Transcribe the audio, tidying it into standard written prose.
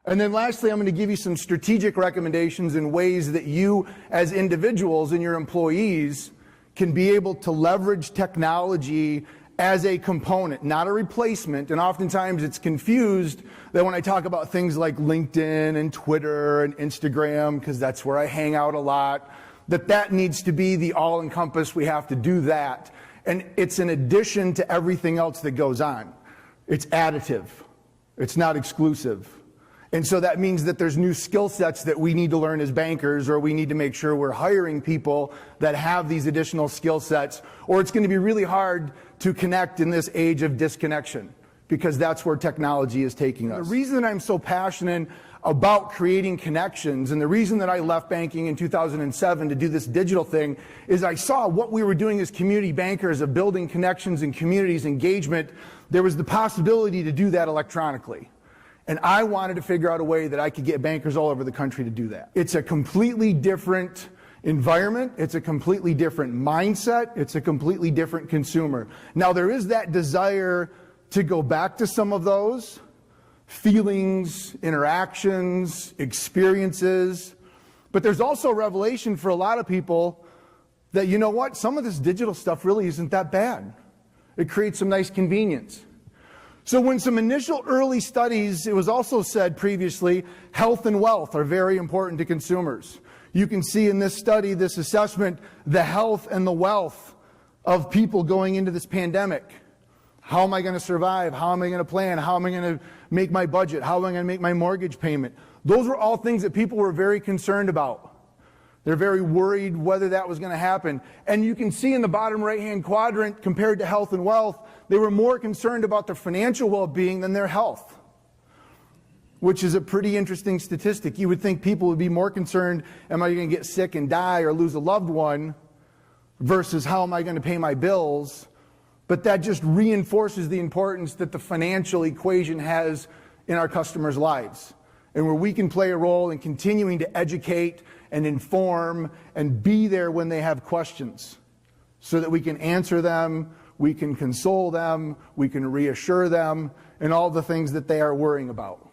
And then lastly, I'm going to give you some strategic recommendations and ways that you as individuals and your employees can be able to leverage technology as a component, not a replacement. And oftentimes it's confused that when I talk about things like LinkedIn and Twitter and Instagram, because that's where I hang out a lot, that needs to be the all-encompass, we have to do that. And it's an addition to everything else that goes on. It's additive. It's not exclusive. And so that means that there's new skill sets that we need to learn as bankers, or we need to make sure we're hiring people that have these additional skill sets, or it's going to be really hard to connect in this age of disconnection, because that's where technology is taking us. The reason I'm so passionate about creating connections, and the reason that I left banking in 2007 to do this digital thing, is I saw what we were doing as community bankers of building connections and communities engagement. There was the possibility to do that electronically. And I wanted to figure out a way that I could get bankers all over the country to do that. It's a completely different environment. It's a completely different mindset. It's a completely different consumer. Now, there is that desire to go back to some of those feelings, interactions, experiences. But there's also a revelation for a lot of people that, you know what, some of this digital stuff really isn't that bad. It creates some nice convenience. So when some initial early studies, it was also said previously, health and wealth are very important to consumers. You can see in this study, this assessment, the health and the wealth of people going into this pandemic. How am I going to survive? How am I going to plan? How am I going to make my budget? How am I going to make my mortgage payment? Those were all things that people were very concerned about. They're very worried whether that was going to happen. And you can see in the bottom right-hand quadrant, compared to health and wealth, they were more concerned about their financial well-being than their health, which is a pretty interesting statistic. You would think people would be more concerned, am I going to get sick and die or lose a loved one, versus how am I going to pay my bills? But that just reinforces the importance that the financial equation has in our customers' lives, and where we can play a role in continuing to educate and inform and be there when they have questions, so that we can answer them, we can console them, we can reassure them, and all the things that they are worrying about.